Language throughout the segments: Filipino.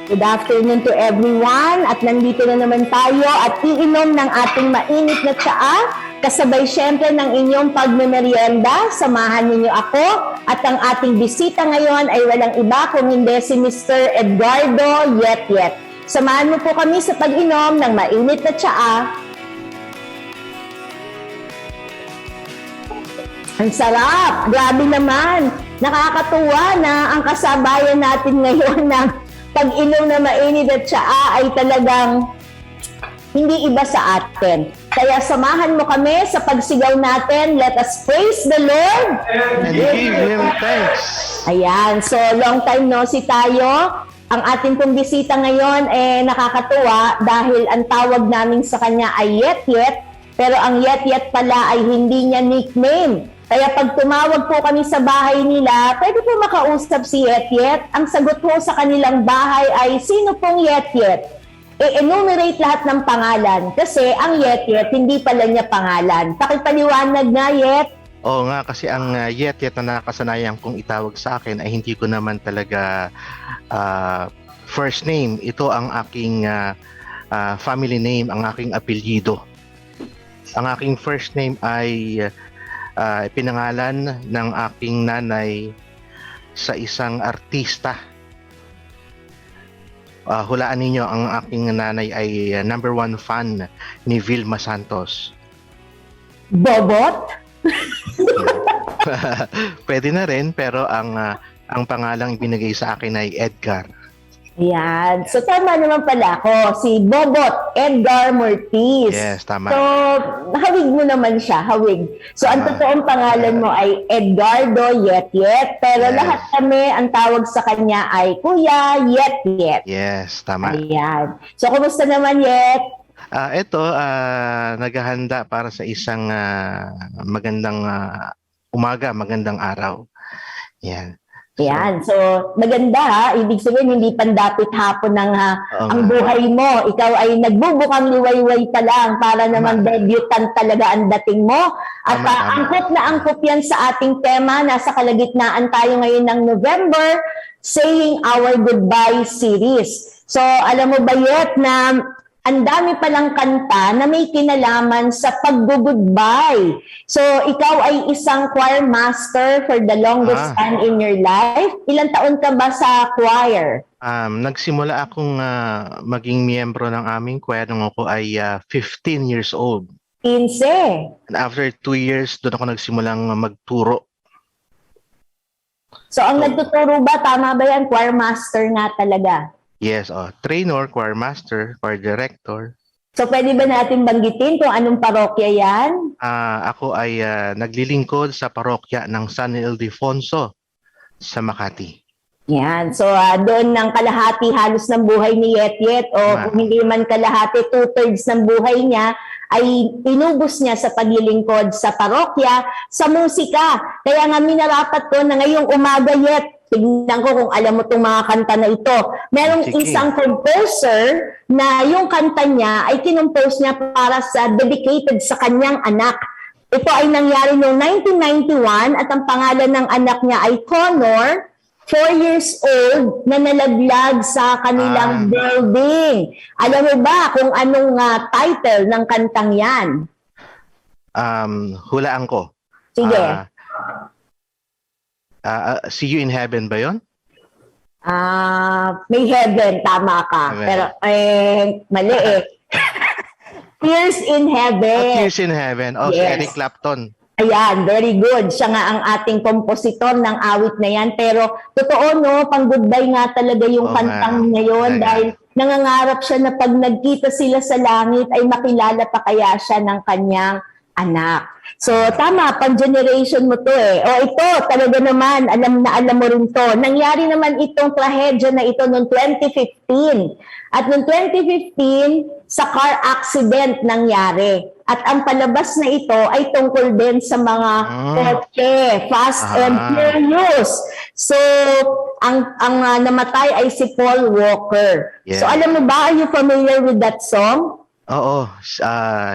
Good afternoon to everyone at nandito na naman tayo at iinom ng ating mainit na tsaa kasabay syempre ng inyong pagmemerienda. Samahan ninyo ako at ang ating bisita ngayon ay walang iba kung hindi si Mr. Edgardo Yet. Samahan mo po kami sa pag-inom ng mainit na tsaa. Ang sarap! Grabe naman! Nakakatuwa na ang kasabayan natin ngayon ng pag-inom na mainit at tsaa ay talagang hindi iba sa atin. Kaya samahan mo kami sa pagsigaw natin. Let us praise the Lord. And give Him thanks. Ayan. So, long time no si tayo. Ang ating pong bisita ngayon nakakatuwa dahil ang tawag namin sa kanya ay Yet. Pero ang Yet pala ay hindi niya nickname. Kaya pag tumawag po kami sa bahay nila, pwede po makausap si Yet. Ang sagot po sa kanilang bahay ay, sino pong Yet? I-enumerate lahat ng pangalan. Kasi ang Yet, hindi pala niya pangalan. Pakipaliwanag nga, Yet. Oo nga, kasi ang Yet na nakasanayan kong itawag sa akin ay hindi ko naman talaga first name. Ito ang aking family name, ang aking apelyido. Ang aking first name ay pinangalan ng aking nanay sa isang artista. Hulaan ninyo, ang aking nanay ay number 1 fan ni Vilma Santos. Bobot? Pwede na rin, pero ang pangalang ibinigay sa akin ay Edgar. Ayan. So, tama naman pala ako. Si Bobot Edgar Mortiz. Yes, tama. So, hawig mo naman siya. Hawig. So, ang totoong pangalan mo ay Edgardo Yet. Pero Yes. lahat kami, ang tawag sa kanya ay Kuya Yet. Yes, tama. Ayan. So, kumusta naman, Yet? Ito, naghahanda para sa isang magandang umaga, magandang araw. Yan. Ayan. So, maganda ha. Ibig sabihin, hindi pandapit hapon ng ang buhay mo. Ikaw ay nagbubukang liwayway pa lang para naman debutant talaga ang dating mo. At angkop na angkop yan sa ating tema. Nasa kalagitnaan tayo ngayon ng November, Saying Our Goodbye series. So, alam mo ba, Yet, na ang dami palang kanta na may kinalaman sa pag-goodbye. So, ikaw ay isang choir master for the longest time in your life. Ilang taon ka ba sa choir? Nagsimula akong maging miyembro ng aming choir nung ako ay 15 years old. 15. And after 2 years, doon ako nagsimulang magturo. So, ang nagtuturo ba, tama ba yan? Choir master nga talaga. Yes, trainer, choir master, choir director. So, pwede ba natin banggitin kung anong parokya yan? Ako ay naglilingkod sa parokya ng San Ildefonso sa Makati. Yan. So, doon ng kalahati halos ng buhay ni Yet o kung hindi man kalahati, 2/3 ng buhay niya ay inubos niya sa paglilingkod sa parokya, sa musika. Kaya nga minarapat ko na ngayong umaga, Yet, tignan ko kung alam mo itong mga kanta na ito. Merong isang composer na yung kanta niya ay kinompose niya para sa dedicated sa kanyang anak. Ito ay nangyari noong 1991 at ang pangalan ng anak niya ay Connor, 4 years old, na nalaglag sa kanilang building. Alam mo ba kung anong title ng kantang yan? Hulaan ko. Sige. See You in Heaven ba yun? May heaven, tama ka. Amen. Pero, mali Tears in Heaven. Tears in Heaven. Si Yes. Eric Clapton. Ayan, very good. Siya nga ang ating kompositor ng awit na yan. Pero, totoo no, pang goodbye nga talaga yung kantang ngayon dahil nangangarap siya na pag nagkita sila sa langit ay makilala pa kaya siya ng kanyang anak. So, tama, pang-generation mo to O ito, talaga naman, alam na alam mo rin to. Nangyari naman itong trahedya na ito noong 2015. At noong 2015, sa car accident nangyari. At ang palabas na ito ay tungkol din sa mga kotse, Fast and Furious. So, ang namatay ay si Paul Walker. Yeah. So, alam mo ba, are you familiar with that song? Oo.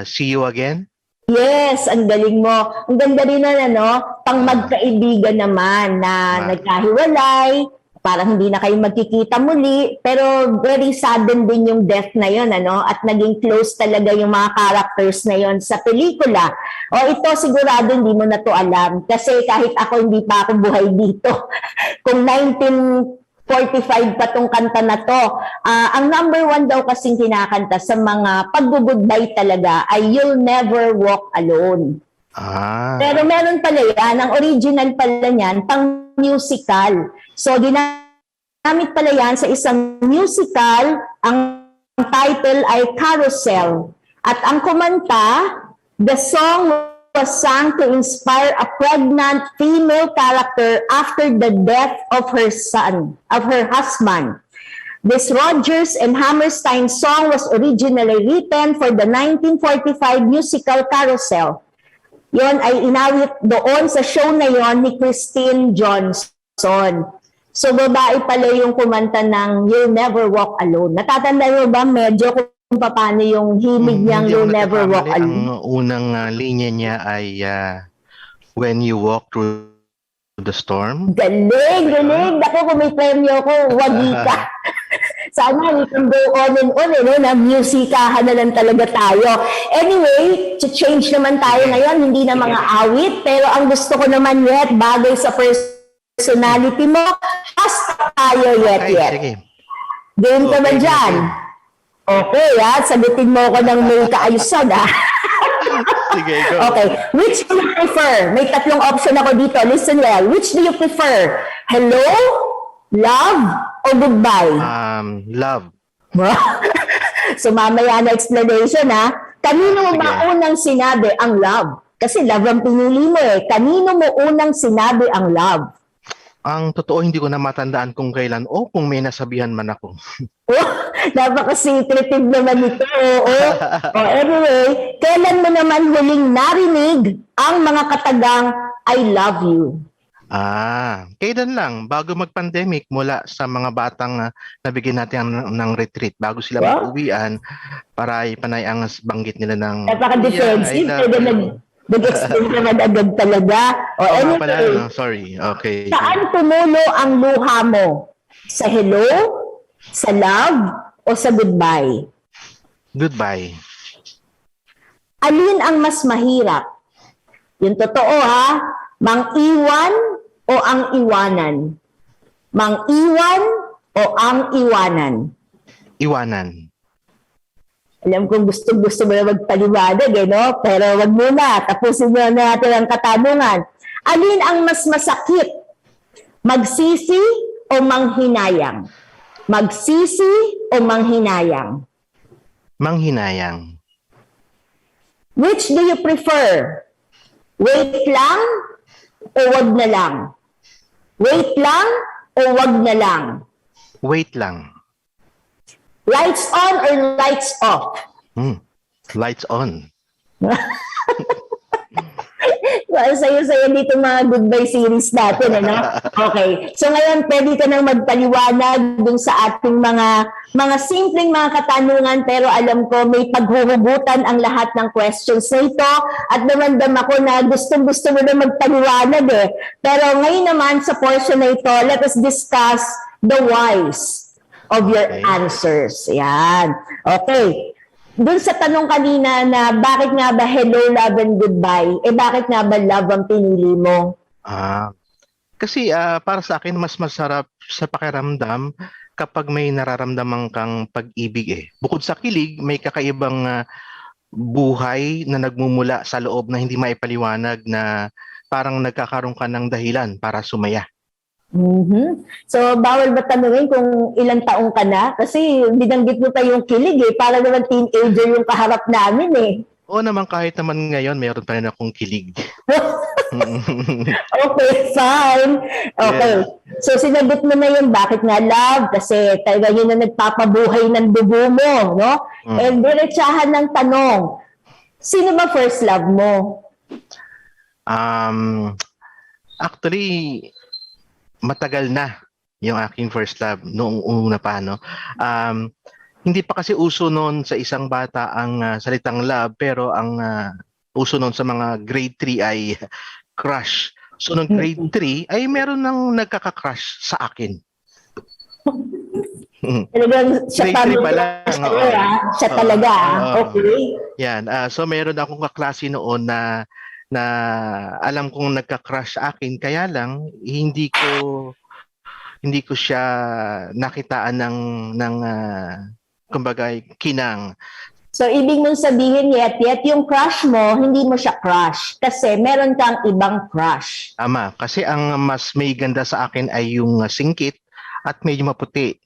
See You Again? Yes, ang galing mo. Ang ganda rin na, pang magkaibigan naman na nagkahiwalay, parang hindi na kayo magkikita muli, pero very sudden din yung death na yon, ano, at naging close talaga yung mga characters na yon sa pelikula. O ito sigurado hindi mo na to alam kasi kahit ako hindi pa ako buhay dito. Kung 1945 pa tong kanta na to, ang number one daw kasing kinakanta sa mga pag-goodbye talaga ay You'll Never Walk Alone. Pero meron pala yan, ang original pala niyan, pang musical. So, ginamit pala yan sa isang musical, ang title ay Carousel. At ang kumanta, the song was sung to inspire a pregnant female character after the death of her husband. This Rodgers and Hammerstein song was originally written for the 1945 musical Carousel. Yon ay inawit doon sa show na yon ni Christine Johnson. So babae pala yung kumanta ng You'll Never Walk Alone. Natatanda mo ba medyo kung paano yung himig niyang You'll Never Walk Alone? Ang unang linya niya ay When You Walk Through the Storm. Galing, galing. Ako kung may premyo ko, wagi ka. Sana we can go on and on, na musikahan na lang talaga tayo. Anyway, change naman tayo ngayon, hindi na mga awit, pero ang gusto ko naman yet, bagay sa personality mo, hashtag tayo yet. Sige. Game ka ba dyan? Okay, sagutin mo ko ng may kaayusan, Sige, go. Okay, which do you prefer? May tatlong option ako dito, listen well. Which do you prefer? Hello? Love? O goodbye? Love. So mamaya na explanation, Kanino mo ba unang sinabi ang love? Kasi love ang pinili mo Kanino mo unang sinabi ang love? Ang totoo, hindi ko na matandaan kung kailan o kung may nasabihan man ako. Napaka-secretive naman ito. Anyway, kailan mo naman huling narinig ang mga katagang I love you? Kailan lang, bago mag-pandemic, mula sa mga batang nabigyan natin ng retreat, bago sila mag-uwian, para ipanay ang banggit nila ng napaka-defensive, nag-explain naman agad talaga. Anyway, sorry. Okay. Saan tumulo ang luha mo? Sa hello? Sa love? O sa goodbye? Goodbye. Alin ang mas mahirap? Yung totoo mang-iwan o ang iwanan? Mang-iwan o ang iwanan? Iwanan. Alam kong gusto mo na magpaliwanag, no? Pero wag muna, tapusin na natin ang katanungan. Alin ang mas masakit? Magsisi o manghinayang? Magsisi o manghinayang? Manghinayang. Which do you prefer? Wait lang o wag na lang? Wait lang o wag na lang? Wait lang. Lights on or lights off? Lights on. Sayo-sayo dito mga goodbye series natin, Okay. So ngayon, pwede ka nang magpaliwanag dun sa ating mga simpleng mga katanungan, pero alam ko may paghuhugutan ang lahat ng questions na ito at namandam ako na gustong-gusto mo na magpaliwanag Pero ngayon naman sa portion na ito, let us discuss the whys of your answers. Yan. Okay. Doon sa tanong kanina na bakit nga ba hello, love, and goodbye, bakit nga ba love ang pinili mo? Kasi para sa akin, mas masarap sa pakiramdam kapag may nararamdaman kang pag-ibig Bukod sa kilig, may kakaibang buhay na nagmumula sa loob na hindi maipaliwanag na parang nagkakaroon ka ng dahilan para sumaya. So, bawal ba tanungin kung ilang taong ka na? Kasi binanggit mo pa yung kilig para naman teenager yung kaharap namin Oo naman, kahit naman ngayon, mayroon pa rin akong kilig. Okay, fine. Okay. Yeah. So, sinagot mo na yun, bakit nga love? Kasi talaga yun na nagpapabuhay ng dugo mo, no? And diretsahan ng tanong, sino ba first love mo? Actually, matagal na yung aking first love noong una pa, no? Hindi pa kasi uso noon sa isang bata ang salitang love, pero ang uso noon sa mga grade 3 ay crush. So noong grade 3 ay meron nang nagkaka-crush sa akin. Talagang siya pa Grade 3 pa lang, oo. siya Oo, talaga. oo. Okay. Yan, so meron akong kaklase noon na alam kong nagka-crush sa akin, kaya lang hindi ko siya nakitaan ng kumbaga kinang. So, ibig mong sabihin, yet yung crush mo, hindi mo siya crush. Kasi meron kang ibang crush. Ama, kasi ang mas may ganda sa akin ay yung singkit at medyo maputi.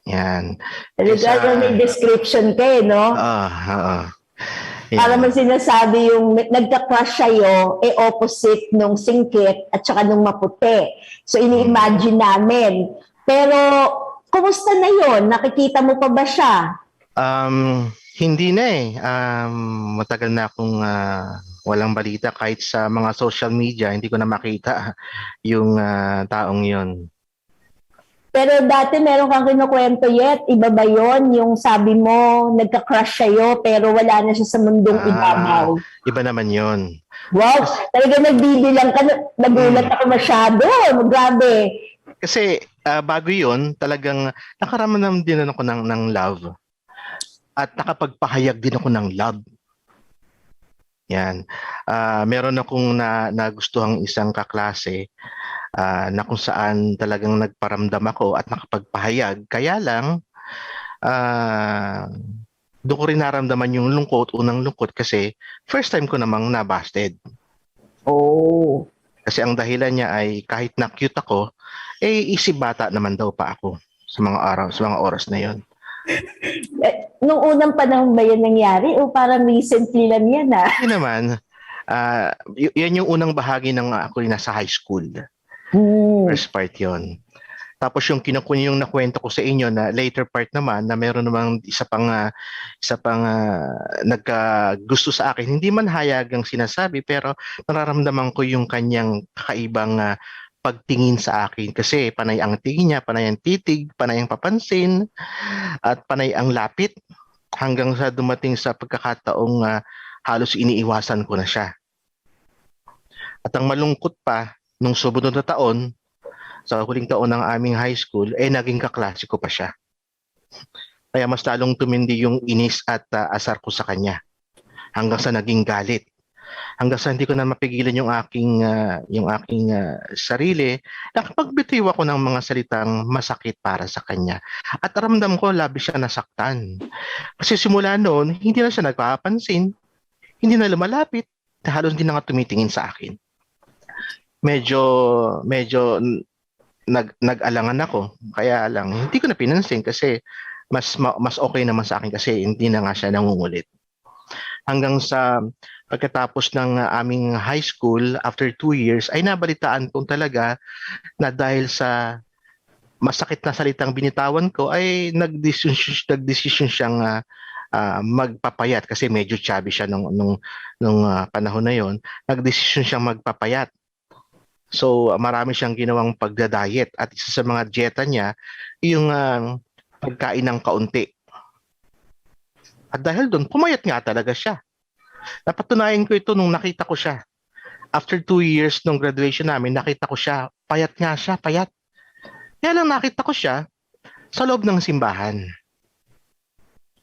Yan. Kaysa, Talaga may description ka no? oo. Para mo Yan. sinasabi yung nagka-crush sa'yo, opposite nung singkit at saka nung maputi. So, ini-imagine namin. Pero, kumusta na yon? Nakikita mo pa ba siya? Hindi na eh. Matagal na akong walang balita kahit sa mga social media, hindi ko na makita yung taong yon. Pero dati meron kang kinukwento iba ba yon? Yung sabi mo, nagka-crush sa'yo, pero wala na siya sa mundong ibabaw. Iba naman yon. Wow, talaga nagbibilang ka, nagulat ako masyado. Grabe. Kasi bago yon, talagang nakaramdam din ako ng love. At nakapagpahayag din ako ng love. Yan. Meron akong nagustuhang isang kaklase na kung saan talagang nagparamdam ako at nakapagpahayag. Kaya lang, doon ko rin naramdaman yung lungkot, unang lungkot kasi first time ko namang nabasted. Oh. Kasi ang dahilan niya ay kahit na cute ako, isip bata naman daw pa ako sa mga araw, sa mga oras na yon. Nung unang panahon ba yan nangyari o parang recently lang yan Hindi naman. Yan yung unang bahagi ng ako rin nasa high school. First part yon. Tapos yung nakwento ko sa inyo na later part naman na meron namang isa pang naggusto sa akin. Hindi man hayag ang sinasabi pero nararamdaman ko yung kanyang kakaibang pagtingin sa akin kasi panay ang tingin niya, panay ang titig, panay ang papansin at panay ang lapit hanggang sa dumating sa pagkakataong halos iniiwasan ko na siya. At ang malungkot pa, nung sumunod na taon, sa huling taon ng aming high school, naging kaklase ko pa siya. Kaya mas lalong tumindi yung inis at asar ko sa kanya. Hanggang sa naging galit. Hanggang sa hindi ko na mapigilan yung aking sarili, nakapagbitiw ako ng mga salitang masakit para sa kanya. At ramdam ko labis siya nasaktan. Kasi simula noon, hindi na siya nagpapansin, hindi na lumalapit, halos hindi na nga tumitingin sa akin. Medyo nag-alangan ako. Kaya lang, hindi ko na pinansin kasi mas okay naman sa akin kasi hindi na nga siya nangungulit. Hanggang sa pagkatapos ng aming high school, after 2 years, ay nabalitaan ko talaga na dahil sa masakit na salitang binitawan ko, ay nagdesisyon siyang magpapayat kasi medyo chubby siya nung panahon na yon. Nagdesisyon siyang magpapayat. So marami siyang ginawang pagda-diet at isa sa mga dieta niya yung pagkain ng kaunti. At dahil doon, pumayat nga talaga siya. Napatunayan ko ito nung nakita ko siya. After 2 years nung graduation namin, nakita ko siya. Payat nga siya, payat. Kaya lang nakita ko siya sa loob ng simbahan.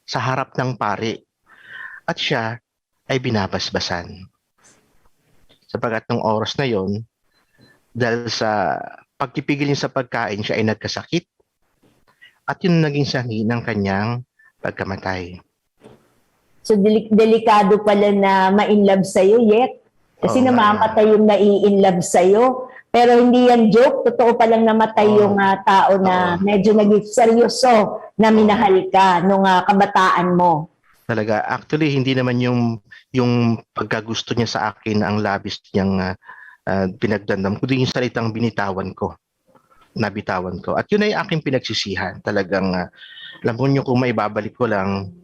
Sa harap ng pari. At siya ay binabasbasan. Sapagat nung oras na yon, dahil sa pagpipigil niya sa pagkain, siya ay nagkasakit. At yun naging sanhi ng kanyang pagkamatay. So, delikado pala na ma-inlove sa'yo, Yet. Kasi namamatay yung nai-inlove sa'yo. Pero hindi yan joke. Totoo palang namatay yung tao na medyo naging seryoso na minahal ka nung kabataan mo. Talaga. Actually, hindi naman yung pagkagusto niya sa akin ang labis niyang pinagdandam, kundi yung salitang nabitawan ko. At yun ay aking pinagsisihan. Talagang, alam mo nyo kung maibabalik ko lang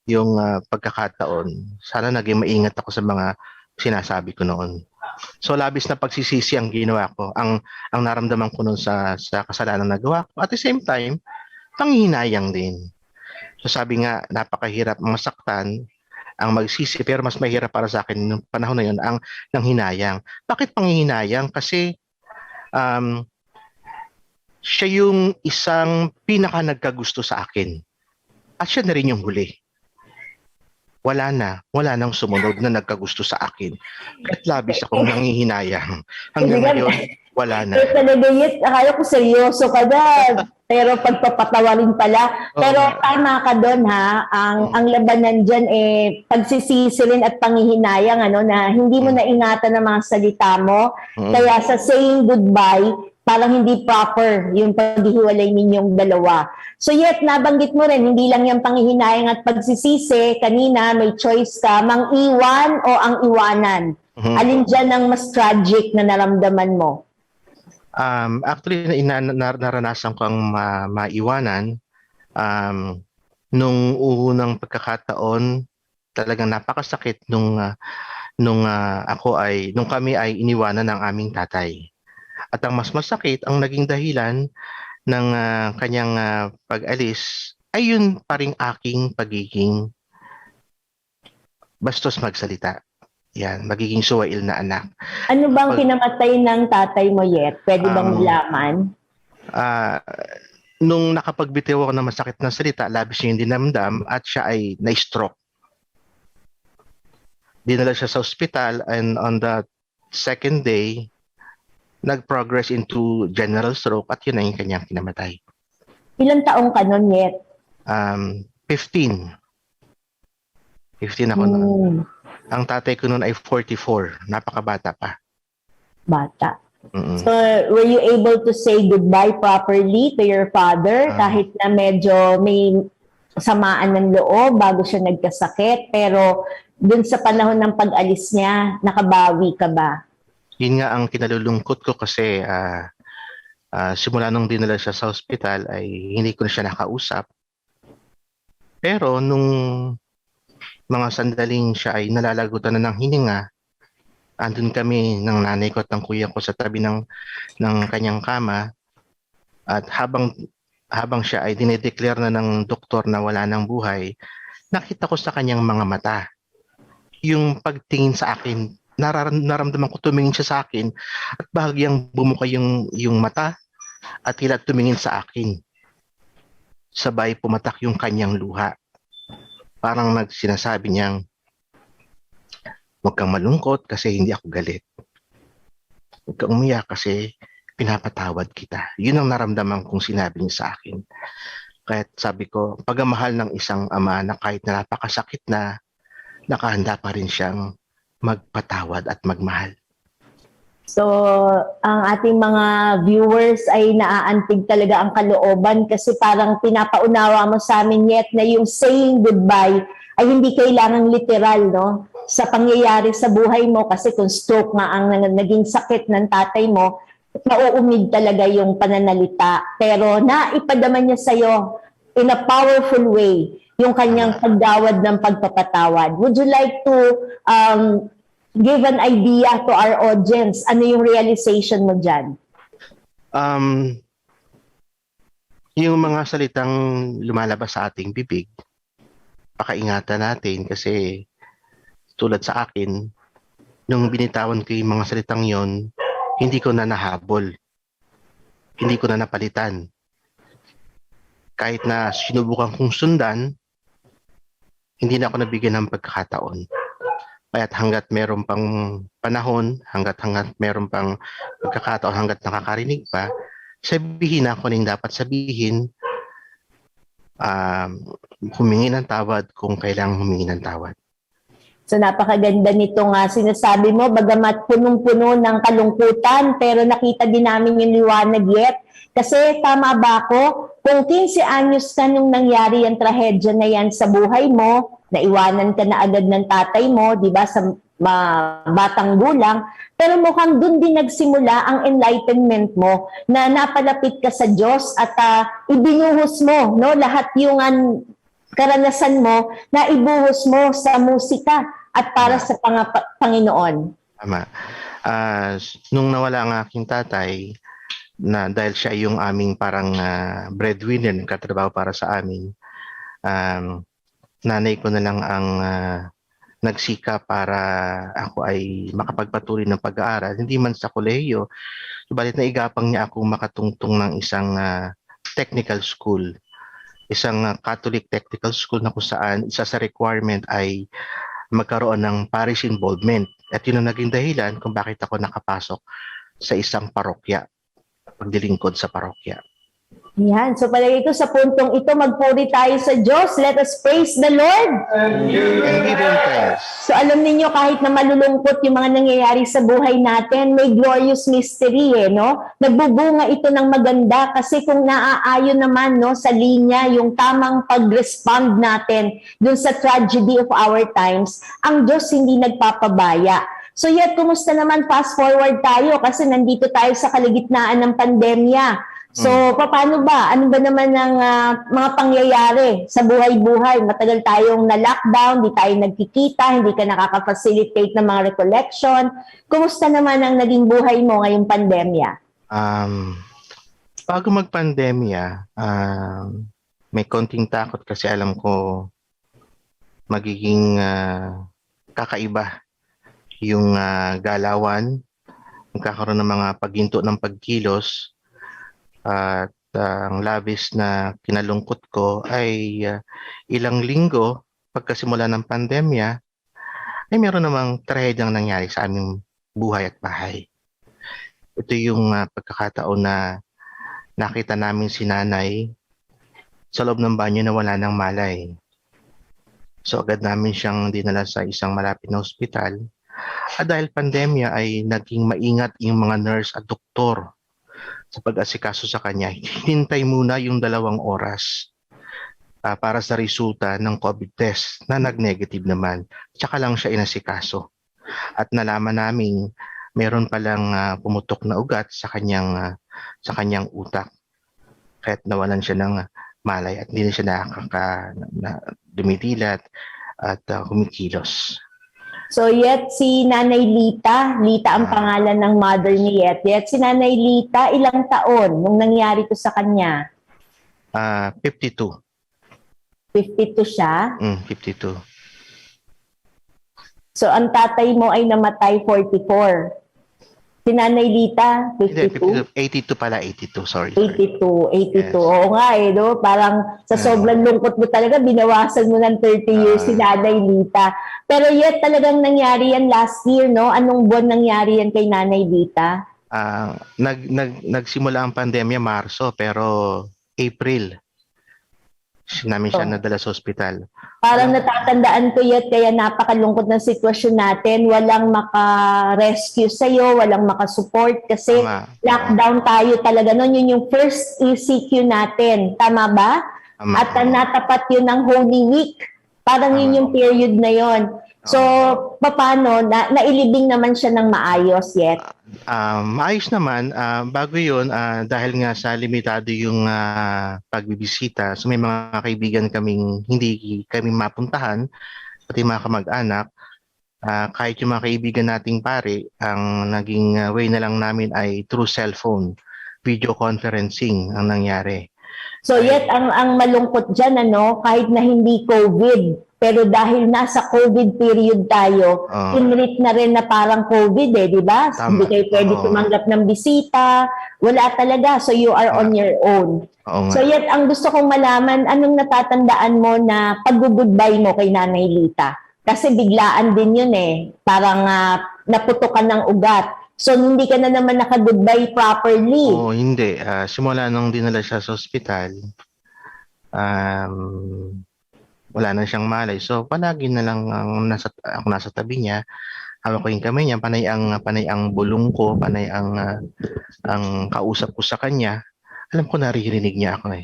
yung pagkakataon, sana naging maingat ako sa mga sinasabi ko noon. So labis na pagsisisi ang ginawa ko, ang naramdaman ko noon sa kasalanan na nagawa ko. At the same time, panghihinayang din. So sabi nga, napakahirap masaktan ang magsisi, pero mas mahirap para sa akin noong panahon na yun ang nanghinayang. Bakit panghihinayang? Kasi siya yung isang pinaka nagkagusto sa akin. At siya na rin yung huli. Wala nang sumunod na nagkagusto sa akin. Kahit labis akong nangihinayang. Hanggang ngayon, wala na. Talaga yun, akala ko seryoso ka na. Pero pagpapatawarin pala. Oo Pero nga. tama ka doon ha. Ang labanan dyan pagsisisi rin at panghihinayang na hindi mo naingatan ang mga salita mo. Kaya sa saying goodbye, parang hindi proper yung paghihiwalay ninyong dalawa. So yet, nabanggit mo rin, hindi lang yung panghihinayang at pagsisisi. Kanina, may choice ka, mang-iwan o ang iwanan. Alin dyan ang mas tragic na naramdaman mo? Actually, naranasan ko ang maiwanan. Nung unang pagkakataon, talagang napakasakit nung kami ay iniwanan ng aming tatay. At ang mas masakit, ang naging dahilan ng kanyang pag-alis ay yun pa ring aking pagiging bastos magsalita. Yan, magiging suwail na anak. Ano bang pinamatay ng tatay mo, Yet? Pwede bang malaman? Nung nakapagbitiw ako ng masakit na salita, labis niya yung dinamdam at siya ay na-stroke. Dinala siya sa ospital and on the second day, nag-progress into general stroke at yun na yung kanyang kinamatay. Ilang taong ka nun, Yet? 15. 15 ako noon. Ang tatay ko noon ay 44. Napakabata pa. Bata. So, were you able to say goodbye properly to your father kahit na medyo may samaan ng loob bago siya nagkasakit? Pero dun sa panahon ng pag-alis niya, nakabawi ka ba? Yun nga ang kinalulungkot ko kasi simula nung dinala siya sa hospital ay hindi ko na siya nakausap. Pero nung mga sandaling siya ay nalalagutan na ng hininga, andun kami ng nanay ko at ng kuya ko sa tabi ng kanyang kama at habang siya ay dinedeclare na ng doktor na wala ng buhay, nakita ko sa kanyang mga mata yung pagtingin sa akin. Naramdaman ko tumingin siya sa akin at bahagyang bumuka yung mata at tila tumingin sa akin. Sabay pumatak yung kanyang luha. Parang nagsinasabi niyang, huwag kang malungkot kasi hindi ako galit. Huwag kang umiyak kasi pinapatawad kita. Yun ang naramdaman kong sinabi niya sa akin. Kaya sabi ko, pagmamahal ng isang ama na kahit na napakasakit na, nakahanda pa rin siyang magpatawad at magmahal. So, ang ating mga viewers ay naaantig talaga ang kalooban kasi parang pinapaunawa mo sa amin, Yet, na yung saying goodbye ay hindi kailangang literal, no? Sa pangyayari sa buhay mo, kasi kung stroke nga ang naging sakit ng tatay mo, nauumid talaga yung pananalita. Pero naipadaman niya sa'yo in a powerful way yung kanyang paggawad ng pagpapatawad. Would you like to give an idea to our audience? Ano yung realization mo dyan? Yung mga salitang lumalabas sa ating bibig, pakaingatan natin kasi tulad sa akin, nung binitawan ko yung mga salitang yon, hindi ko na nahabol. Hindi ko na napalitan. Kahit na sinubukan kong sundan, hindi na ako nabigyan ng pagkakataon. Kaya't hanggat meron pang panahon, hanggat meron pang pagkakataon, hanggat nakakarinig pa, sabihin ako ng dapat sabihin, humingi ng tawad kung kailangang humingi ng tawad. So napakaganda nito nga sinasabi mo, bagamat punong-puno ng kalungkutan, pero nakita din namin yung liwanag, Yet. Kasi tama ba ako? Kung 15 anyos ka nung nangyari yung trahedya na yan sa buhay mo, naiwanan ka na agad ng tatay mo, di ba, sa batang gulang, pero mukhang dun din nagsimula ang enlightenment mo na napalapit ka sa Diyos at ibinuhos mo, no, lahat yung karanasan mo na ibuhos mo sa musika at para sa Panginoon. Tama. Nung nawala ang aking tatay, na dahil siya yung aming parang breadwinner, katrabaho para sa amin, nanay ko na lang ang nagsika para ako ay makapagpatuloy ng pag-aaral, hindi man sa kolehiyo, subalit naigapang niya akong makatungtong ng isang technical school, isang Catholic technical school na kung saan isa sa requirement ay magkaroon ng parish involvement. At yun ang naging dahilan kung bakit ako nakapasok sa isang parokya, paglilingkod sa parokya. Yan. So palagi ko sa puntong ito, magpuri tayo sa Diyos. Let us praise the Lord. And give Him thanks. So alam niyo kahit na malulungkot yung mga nangyayari sa buhay natin, may glorious mystery no? Nagbubunga ito ng maganda kasi kung naaayon naman no sa linya yung tamang pag-respond natin dun sa tragedy of our times, ang Diyos hindi nagpapabaya. So yet, kumusta naman fast forward tayo kasi nandito tayo sa kalagitnaan ng pandemya. So, paano ba? Ano ba naman ang mga pangyayari sa buhay-buhay? Matagal tayong na-lockdown, hindi tayo nagkikita, hindi ka nakaka-facilitate ng mga recollection. Kumusta naman ang naging buhay mo ngayong pandemya? Bago mag-pandemya, may konting takot kasi alam ko magiging kakaiba yung galawan, magkakaroon ng mga pagginto ng pagkilos. At ang labis na kinalungkot ko ay ilang linggo pagkasimula ng pandemya ay meron namang trahedyang nangyari sa aming buhay at bahay. Ito yung pagkakataon na nakita namin si nanay sa loob ng banyo na wala ng malay. So agad namin siyang dinala sa isang malapit na ospital. At dahil pandemya ay naging maingat yung mga nurse at doktor sa pag-asikaso sa kanya, hintay muna yung 2 oras para sa resulta ng COVID test na nag-negative naman. Tsaka lang siya inasikaso. At nalaman namin meron palang pumutok na ugat sa kanyang utak. Kaya't nawalan siya ng malay at hindi na siya dumidilat at kumikilos. So yet si Nanay Lita ang pangalan ng mother ni Yet. Yet si Nanay Lita, ilang taon nung nangyari to sa kanya? 52. 52 siya? 52. So ang tatay mo ay namatay 44. Si Nanay Lita, 52? 82 pala, 82. Sorry. 82. Yes. Oo nga no? Parang sa sobrang lungkot mo talaga, binawasan mo ng 30 years si Nanay Lita. Pero yet talagang nangyari yan last year, no? Anong buwan nangyari yan kay Nanay Lita? Nagsimula ang pandemya Marso, pero April namin siya nadala sa ospital. Parang natatandaan ko yet, kaya napakalungkot ng sitwasyon natin. Walang maka-rescue sa'yo, walang makasupport kasi lockdown tayo talaga noon. Yun yung first ECQ natin. Tama ba? At natapat yun ng Holy Week. Parang yun yung period na yun. So, paano? Nailibing naman siya ng maayos yet? Maayos naman. Bago yun, dahil nga sa limitado yung pagbibisita, so may mga kaibigan kaming hindi kami mapuntahan, pati mga kamag-anak, kahit yung mga kaibigan nating pare, ang naging way na lang namin ay through cellphone, video conferencing ang nangyari. So yet ang malungkot dyan, kahit na hindi COVID, pero dahil nasa COVID period tayo, inrit na rin na parang COVID di ba? Hindi kayo pwede tumanggap ng bisita, wala talaga. So you are on your own. So yet ang gusto kong malaman, anong natatandaan mo na pag-goodbye mo kay Nanay Lita? Kasi biglaan din yun parang naputokan ng ugat. So hindi ka na naman naka-goodbye properly. Hindi. Simula nung dinala siya sa ospital, wala na siyang malay. So palagi na lang ako nasa tabi niya. Hawak ko yung kamay niya, panay ang bulong ko, panay ang kausap ko sa kanya. Alam ko naririnig niya ako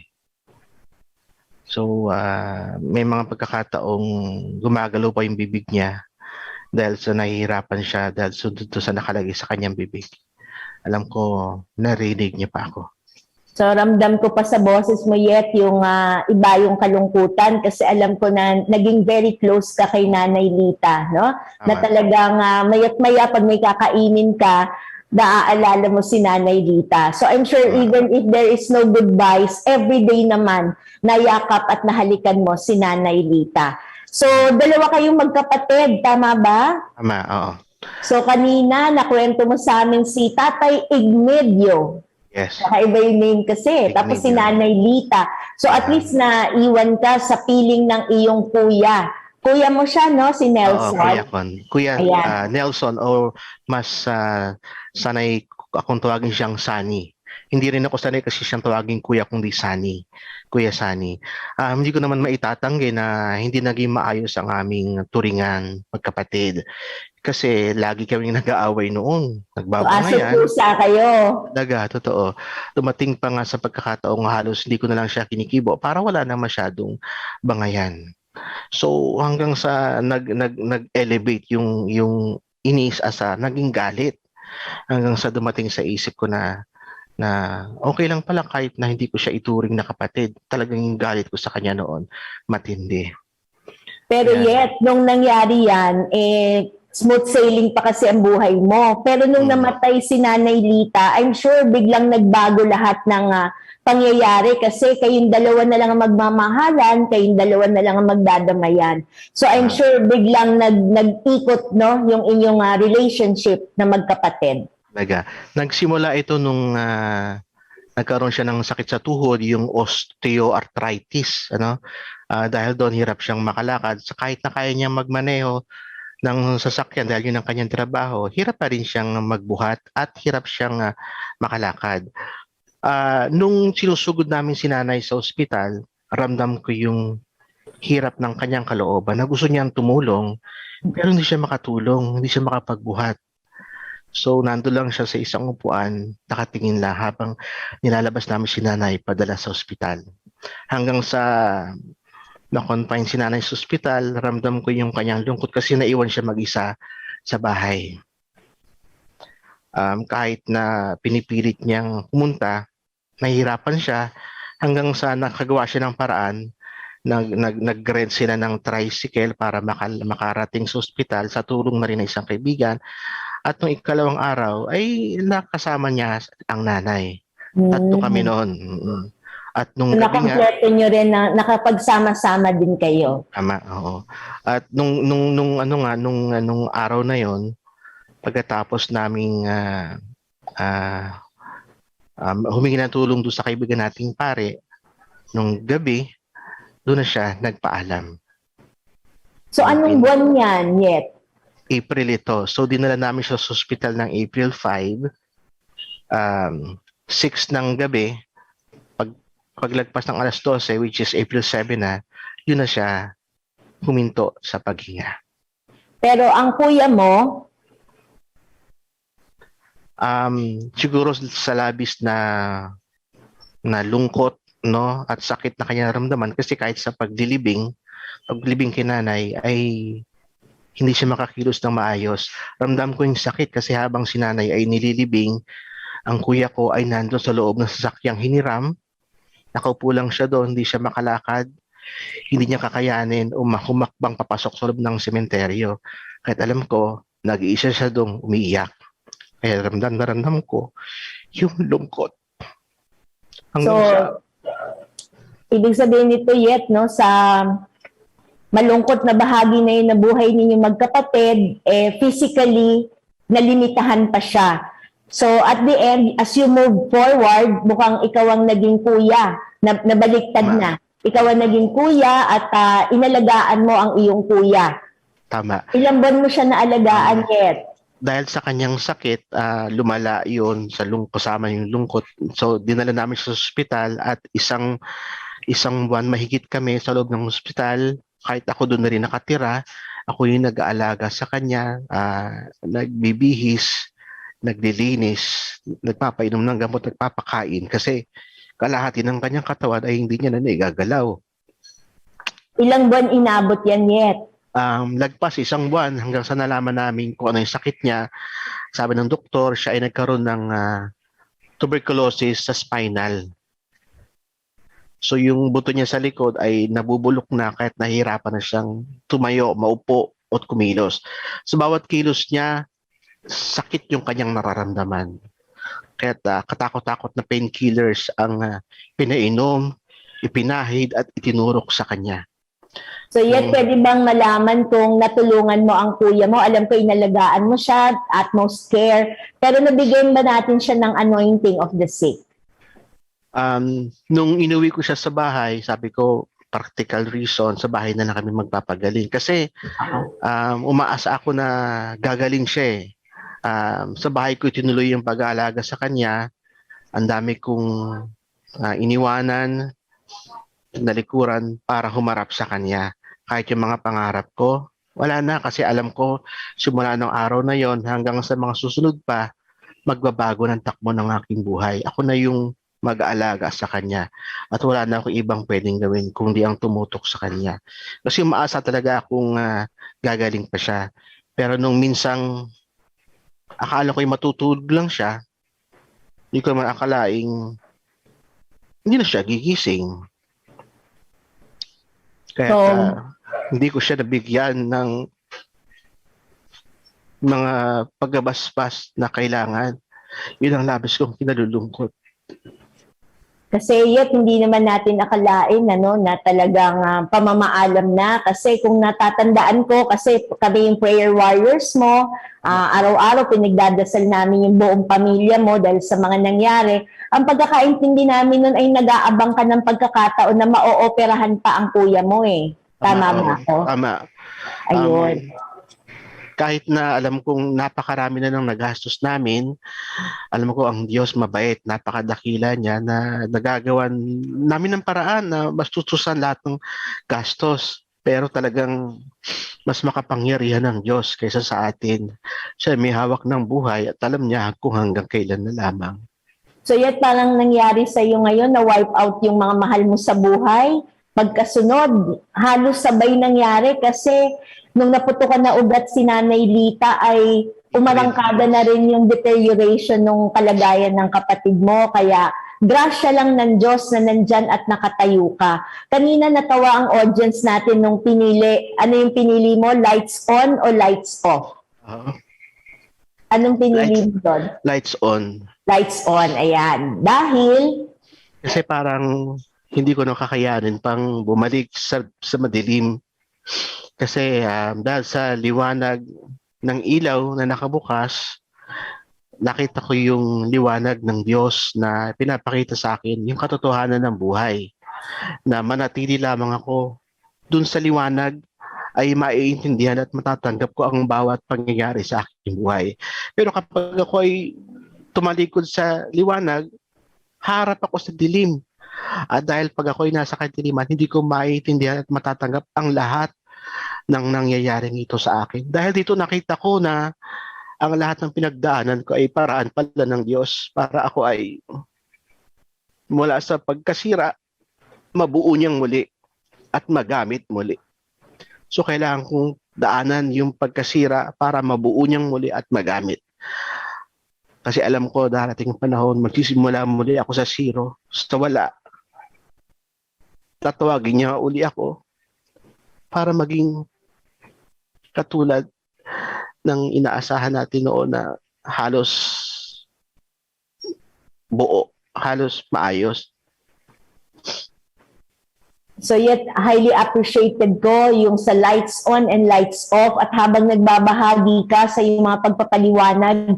So may mga pagkakataong gumagalaw pa yung bibig niya dahil sa nahihirapan siya dahil sa nakalagay sa kanyang bibig. Alam ko naririnig niya pa ako. So ramdam ko pa sa boses mo yet yung iba yung kalungkutan kasi alam ko na naging very close ka kay Nanay Lita, no? Na talagang mayat maya pag may kakainin ka, naaalala mo si Nanay Lita. So I'm sure even if there is no goodbyes, every day naman nayakap at nahalikan mo si Nanay Lita. So, dalawa kayong magkapatid, tama ba? Tama, oo. So, kanina, nakwento mo sa amin si Tatay Igmedio. Yes. Kakaiba yung name kasi. Tapos si Igmedio. Nanay Lita. So, at least na iwan ka sa piling ng iyong kuya. Kuya mo siya, no? Si Oo, Nelson. Kuya Con. Kuya Ayan. Nelson, o mas sanay akong tawagin siyang Sunny. Hindi rin ako sanay kasi siyang tawagin kuya kundi Sunny. Kuya Sunny. Hindi ko naman maitatanggi na hindi naging maayos ang aming turingan magkapatid. Kasi lagi kaming nag-aaway noon. So, Nagbabangayan. aso-pusa kayo. Talaga, totoo. Dumating pa nga sa pagkakataong halos hindi ko na lang siya kinikibo para wala na masyadong bangayan. So hanggang sa nag-elevate yung inis-asa, naging galit. Hanggang sa dumating sa isip ko na okay lang pala kahit na hindi ko siya ituring na kapatid. Talagang yung galit ko sa kanya noon, matindi. Pero Yan. yet, nung nangyari yan, smooth sailing pa kasi ang buhay mo. Pero nung namatay si Nanay Lita, I'm sure biglang nagbago lahat ng pangyayari kasi kayong dalawa na lang ang magmamahalan, kayong dalawa na lang ang magdadamayan. So I'm sure biglang nag-ikot, no, yung inyong relationship na magkapatid. Nagsimula ito nung nagkaroon siya ng sakit sa tuhod, yung osteoarthritis, ano? Dahil doon hirap siyang makalakad. So, kahit na kaya niyang magmaneho ng sasakyan dahil yun ang kanyang trabaho, hirap pa rin siyang magbuhat at hirap siyang makalakad. Nung sinusugod namin si nanay sa ospital, ramdam ko yung hirap ng kanyang kalooban na gusto niyang tumulong, pero hindi siya makatulong, hindi siya makapagbuhat. So, nando lang siya sa isang upuan, nakatingin lang habang nilalabas namin si nanay padala sa ospital. Hanggang sa na-confine si nanay sa ospital, ramdam ko yung kanyang lungkot kasi naiwan siya mag-isa sa bahay. Kahit na pinipilit niyang pumunta, nahihirapan siya hanggang sa nakagawa siya ng paraan, nag-rent sila ng tricycle para makarating sa ospital sa tulong na rin ng isang kaibigan. At nung ikalawang araw ay nakasama niya ang nanay. Tatlo kami noon. At nung gabi nga, nakompleto nyo rin na nakapagsama-sama din kayo. tama, oo. At nung araw na yon, pagkatapos naming humingi ng tulong doon sa kaibigan nating pare, nung gabi, doon na siya nagpaalam. So anong buwan yan, Yet? April ito. So dinala namin siya sa hospital ng April 5, 6 ng gabi, paglagpas ng alas 12, which is April 7 na, yun na siya huminto sa paghinga. Pero ang kuya mo, siguro sa labis na lungkot, no, at sakit na kanya naramdaman kasi kahit sa paglilibing kay nanay ay hindi siya makakilos ng maayos. Ramdam ko yung sakit kasi habang si nanay ay nililibing, ang kuya ko ay nandun sa loob ng sasakyang hiniram. Nakaupo lang siya doon, hindi siya makalakad. Hindi niya kakayanin humakbang papasok sa loob ng sementeryo. Kahit alam ko, nag-iisa siya doon, umiiyak. Kaya ramdam ko yung lungkot. Ibig sabihin nito, Yet, no, sa malungkot na bahagi na yun na buhay ninyo magkapatid, physically, nalimitahan pa siya. So at the end, as you move forward, mukhang ikaw ang naging kuya, nabaliktad na. Ikaw ang naging kuya at inalagaan mo ang iyong kuya. Tama. Ilang buwan mo siya naalagaan, Yet? Dahil sa kanyang sakit, lumala yun sa kasama yung lungkot. So dinala namin sa ospital at isang buwan mahigit kami sa loob ng ospital. Kahit ako doon na rin nakatira, ako yung nag-aalaga sa kanya, nagbibihis, naglilinis, nagpapainom ng gamot, nagpapakain kasi kalahati ng kanyang katawan ay hindi niya na naigagalaw. Ilang buwan inabot yan, Yet? Lagpas isang buwan hanggang sa nalaman namin kung ano yung sakit niya. Sabi ng doktor, siya ay nagkaroon ng tuberculosis sa spinal. So yung buto niya sa likod ay nabubulok na kahit nahihirapan na siyang tumayo, maupo o kumilos. So bawat kilos niya, sakit yung kanyang nararamdaman. Kaya katakot-takot na painkillers ang pinainom, ipinahid at itinurok sa kanya. So yet, pwede bang malaman kung natulungan mo ang kuya mo? Alam ko inalagaan mo siya, utmost care, pero nabigyan ba natin siya ng anointing of the sick? Nung inuwi ko siya sa bahay, sabi ko, practical reason, sa bahay na lang kami magpapagaling. Kasi umaasa ako na gagaling siya eh. Sa bahay ko tinuloy yung pag-aalaga sa kanya. Ang dami kong iniwanan, nalikuran para humarap sa kanya. Kahit yung mga pangarap ko, wala na kasi alam ko simula ng araw na yon hanggang sa mga susunod pa, magbabago ng takbo ng aking buhay. Ako na yung mag-aalaga sa kanya at wala na akong ibang pwedeng gawin kundi ang tumutok sa kanya. Kasi umaasa talaga akong gagaling pa siya. Pero nung minsang akala ko'y matutulog lang siya, hindi ko naman akalaing hindi na siya gigising. Kaya hindi ko siya nabigyan ng mga paggabasbas na kailangan. Yun ang labis kong kinalulungkot. Kasi yet hindi naman natin akalain na talagang pamamaalam na. Kasi kung natatandaan ko, kasi kami yung prayer warriors mo, araw-araw pinagdadasal namin yung buong pamilya mo dahil sa mga nangyari. Ang pagkakaintindi namin nun ay nag-aabang ka ng pagkakataon na ma-ooperahan pa ang kuya mo eh. Tama ba ako? Tama. Ayun. Kahit na alam kong napakarami na ng nagastos namin, alam ko ang Diyos mabait, napakadakila niya na nagagawan namin ng paraan na mastutusan lahat ng gastos. Pero talagang mas makapangyarihan ng Diyos kaysa sa atin. Siya may hawak ng buhay at alam niya kung hanggang kailan na lamang. So yet parang nangyari sa iyo ngayon na wipe out yung mga mahal mo sa buhay, magkasunod, halos sabay nangyari kasi nung naputukan na ugat si Nanay Lita ay umarangkada na rin yung deterioration ng kalagayan ng kapatid mo. Kaya grasya lang ng Diyos na nandyan at nakatayo ka. Kanina natawa ang audience natin nung pinili. Ano yung pinili mo? Lights on o lights off? Anong pinili mo doon? Lights on. Lights on, ayan. Dahil? Kasi parang hindi ko nakakayanin pang bumalik sa madilim. Kasi dahil sa liwanag ng ilaw na nakabukas, nakita ko yung liwanag ng Diyos na pinapakita sa akin yung katotohanan ng buhay. Na manatili lamang ako dun sa liwanag ay maiintindihan at matatanggap ko ang bawat pangyayari sa aking buhay. Pero kapag ako ay tumalikod sa liwanag, harap ako sa dilim. At dahil pag ako ay nasa kadiliman, hindi ko maiintindihan at matatanggap ang lahat ng nangyayaring ito sa akin. Dahil dito nakita ko na ang lahat ng pinagdaanan ko ay paraan pala ng Diyos para ako ay mula sa pagkasira, mabuo niyang muli at magamit muli. So kailangan kong daanan yung pagkasira para mabuo niyang muli at magamit. Kasi alam ko darating ang panahon, magsisimula muli ako sa zero, sa wala. Tatawagin niya uli ako para maging katulad ng inaasahan natin noon na halos buo, halos maayos. So yet, highly appreciated ko yung sa lights on and lights off at habang nagbabahagi ka sa yung mga pagpapaliwanag,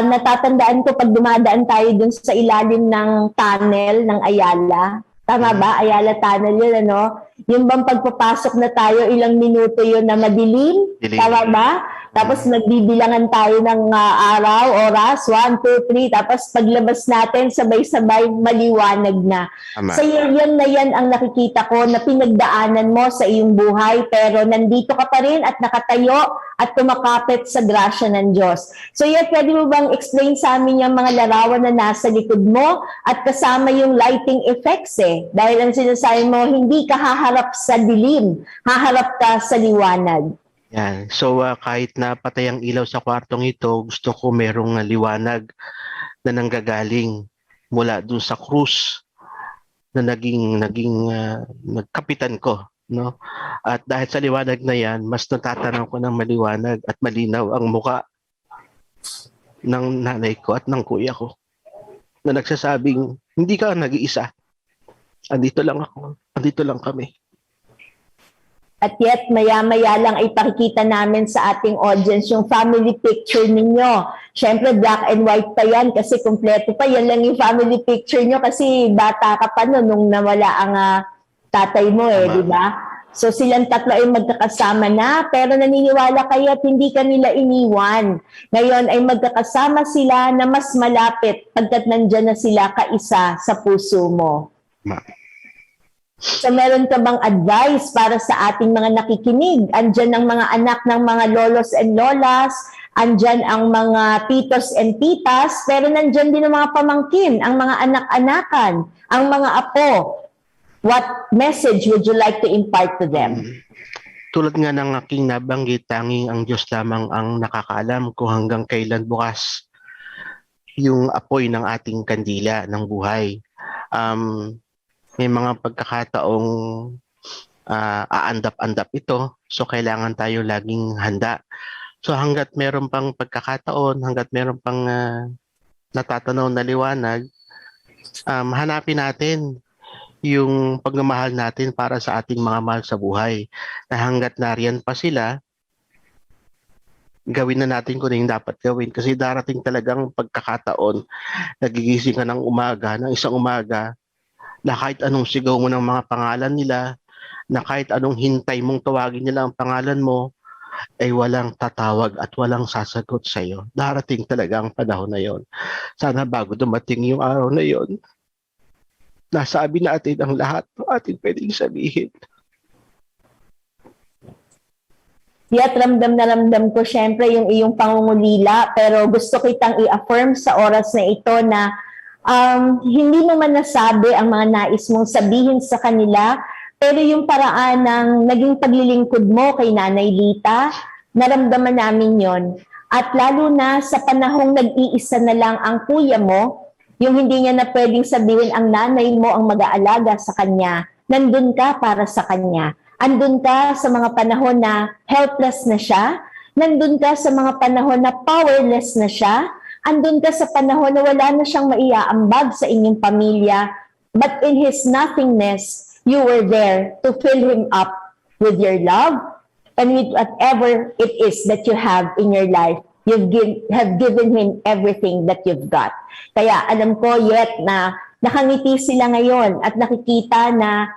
natatandaan ko pag dumadaan tayo dun sa ilalim ng tunnel ng Ayala. Tama ba? Ayala Tunnel yun, ano? Yung bang pagpapasok na tayo, ilang minuto yun na madilim? Tama ba? Tapos nagbibilangan tayo ng araw, oras, 1, 2, 3. Tapos paglabas natin, sabay-sabay, maliwanag na. Tama. So yan na yan ang nakikita ko na pinagdaanan mo sa iyong buhay. Pero nandito ka pa rin at nakatayo at tumakapit sa grasya ng Diyos. So yan, pwede mo bang explain sa amin yung mga larawan na nasa likod mo at kasama yung lighting effects eh? Dahil ang sinasabi mo, hindi ka haharap sa dilim, haharap ka sa liwanag. Yan. So kahit na patay ang ilaw sa kwartong ito, gusto ko merong liwanag na nanggagaling mula dun sa krus na naging nagkapitan ko, no? At dahil sa liwanag na yan, mas natatanaw ko ng maliwanag at malinaw ang muka ng nanay ko at ng kuya ko na nagsasabing, hindi ka nag-iisa. Andito lang ako. Andito lang kami. At yet, maya-maya lang ay pakikita namin sa ating audience yung family picture ninyo. Siyempre, black and white pa yan kasi kumpleto pa. Yan lang yung family picture nyo kasi bata ka pa no, nung nawala ang tatay mo di ba? So silang tatlo ay magkakasama na, pero naniniwala kayo at hindi ka nila iniwan. Ngayon ay magkakasama sila na mas malapit pagkat nandyan na sila kaisa sa puso mo. So meron ka bang advice para sa ating mga nakikinig? Andyan ang mga anak ng mga lolos and lolas, andyan ang mga titos and titas, pero nandyan din ang mga pamangkin, ang mga anak-anakan, ang mga apo. What message would you like to impart to them? Tulad nga ng aking nabanggit, tanging ang Diyos lamang ang nakakaalam kung hanggang kailan bukas yung apoy ng ating kandila ng buhay. May mga pagkakataong aandap-andap ito, so kailangan tayo laging handa. So hanggat meron pang pagkakataon, hanggat meron pang natatanaw na liwanag, hanapin natin yung pagmamahal natin para sa ating mga mahal sa buhay. Na hanggat nariyan pa sila, gawin na natin kung ano yung dapat gawin. Kasi darating talagang pagkakataon, nagigising ka ng umaga, ng isang umaga, na kahit anong sigaw mo ng mga pangalan nila, na kahit anong hintay mong tawagin nila ang pangalan mo, ay walang tatawag at walang sasagot sa iyo. Darating talaga ang panahon na yon. Sana bago dumating yung araw na yon, nasabi natin ang lahat ng ating pwedeng sabihin. Yet ramdam na ramdam ko syempre yung iyong pangungulila, pero gusto kitang i-affirm sa oras na ito na hindi mo man nasabi ang mga nais mong sabihin sa kanila, pero yung paraan ng naging paglilingkod mo kay Nanay Lita, naramdaman namin yon. At lalo na sa panahong nag-iisa na lang ang kuya mo, yung hindi niya na pwedeng sabihin ang nanay mo ang mag-aalaga sa kanya, nandun ka para sa kanya. Andun ka sa mga panahon na helpless na siya, nandun ka sa mga panahon na powerless na siya, andun ka sa panahon na wala na siyang maiaambag sa inyong pamilya, but in his nothingness, you were there to fill him up with your love and with whatever it is that you have in your life. You have given him everything that you've got. Kaya alam ko yet na nakangiti sila ngayon at nakikita na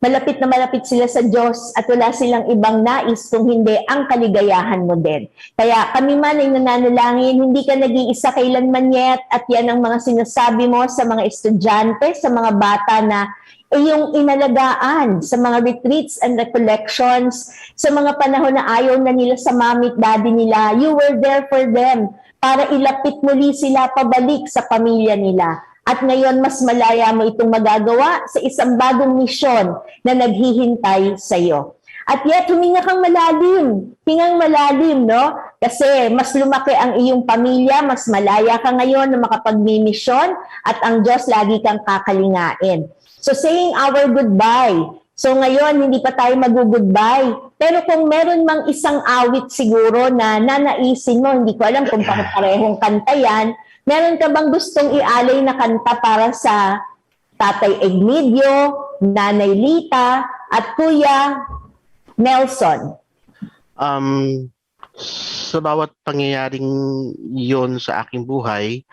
malapit na malapit sila sa Diyos at wala silang ibang nais kung hindi ang kaligayahan mo din. Kaya kami man ay nananalangin, hindi ka nag-iisa kailanman yet at yan ang mga sinasabi mo sa mga estudyante, sa mga bata na iyong inalagaan sa mga retreats and recollections, sa mga panahon na ayaw na nila sa mami at daddy nila, you were there for them para ilapit muli sila pabalik sa pamilya nila. At ngayon, mas malaya mo itong magagawa sa isang bagong misyon na naghihintay sa iyo. At yet, huminga kang malalim. Hingang malalim, no? Kasi mas lumaki ang iyong pamilya, mas malaya ka ngayon na makapagmimisyon at ang Diyos lagi kang kakalingain. So saying our goodbye. So ngayon, hindi pa tayo mag-goodbye. Pero kung meron mang isang awit siguro na nanaisin mo, hindi ko alam kung parehong kanta yan, meron ka bang gustong ialay na kanta para sa Tatay Egmedio, Nanay Lita, at Kuya Nelson? Sa bawat pangyayaring yon sa aking buhay,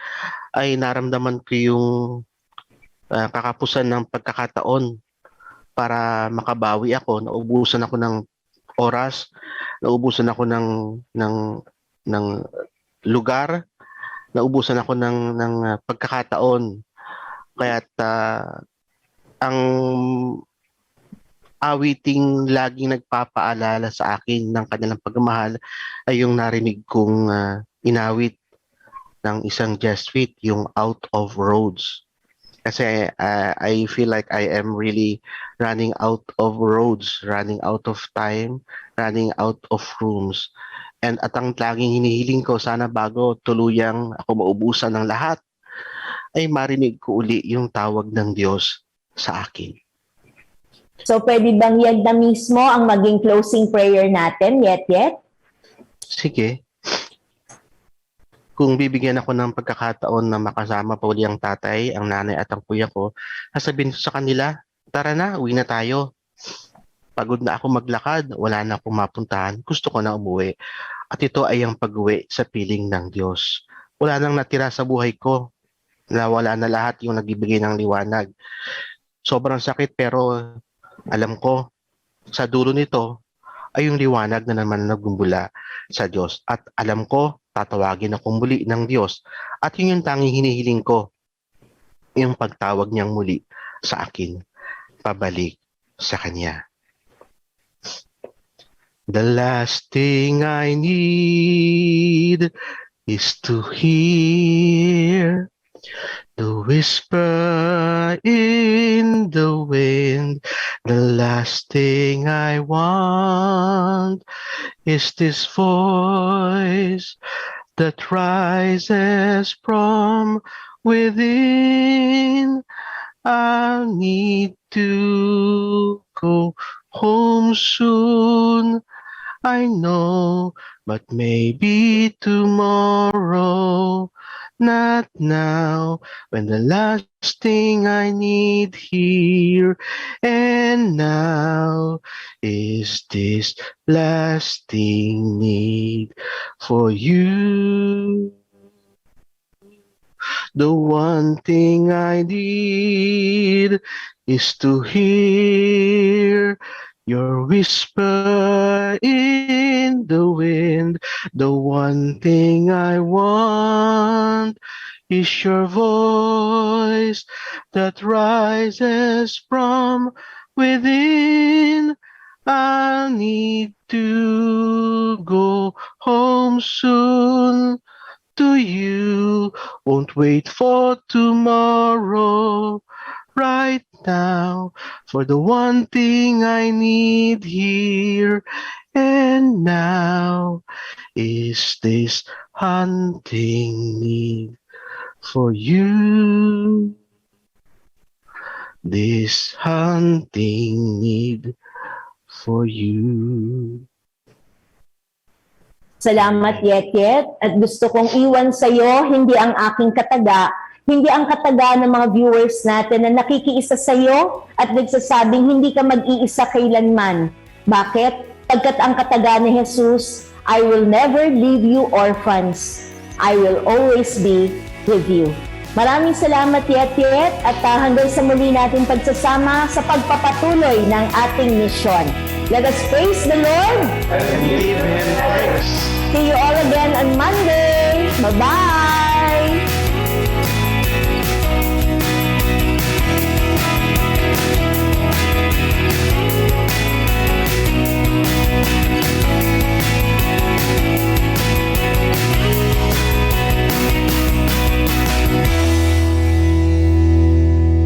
ay naramdaman ko yung kakapusan ng pagkakataon para makabawi ako. Naubusan ako ng oras, naubusan ako ng lugar, naubusan ako ng pagkakataon. Kaya't ang awiting laging nagpapaalala sa akin ng kanilang pagmamahal ay yung narinig kong inawit ng isang Jesuit, yung Out of Roads. Kasi I feel like I am really running out of roads, running out of time, running out of rooms. And at ang laging hinihiling ko, sana bago tuluyang ako maubusan ng lahat, ay marinig ko uli yung tawag ng Diyos sa akin. So pwede bang yan na mismo ang maging closing prayer natin, yet? Sige. Kung bibigyan ako ng pagkakataon na makasama pa uli ang tatay, ang nanay at ang kuya ko, sasabihin ko sa kanila, tara na, uwi na tayo. Pagod na ako maglakad, wala na akong mapuntahan, gusto ko na umuwi. At ito ay ang pag-uwi sa piling ng Diyos. Wala nang natira sa buhay ko. Nawala na lahat yung nagbibigay ng liwanag. Sobrang sakit pero alam ko sa dulo nito ay yung liwanag na naman nagbubula sa Diyos. At alam ko, tatawagin akong muli ng Diyos. At yun yung tanging hinihiling ko, yung pagtawag niyang muli sa akin, pabalik sa Kanya. The last thing I need is to hear the whisper in the wind. The last thing I want is this voice that rises from within. I need to go home soon. I know, but maybe tomorrow. Not now, when the last thing I need here and now is this lasting need for you. The one thing I need is to hear your whisper in the wind. The one thing I want is your voice that rises from within. I need to go home soon to you. Won't wait for tomorrow. Right now, for the one thing I need here and now is this hunting need for you. This hunting need for you. Salamat, Yet. At gusto kong iwan sa iyo, hindi ang aking kataga, hindi ang kataga ng mga viewers natin na nakikiisa sa iyo at nagsasabing hindi ka mag-iisa kailanman. Bakit? Pagkat ang kataga ni Jesus, I will never leave you orphans. I will always be with you. Maraming salamat, Yet, at hanggang sa muli natin pagsasama sa pagpapatuloy ng ating misyon. Let us praise the Lord And give Him thanks. See you all again on Monday. Bye-bye.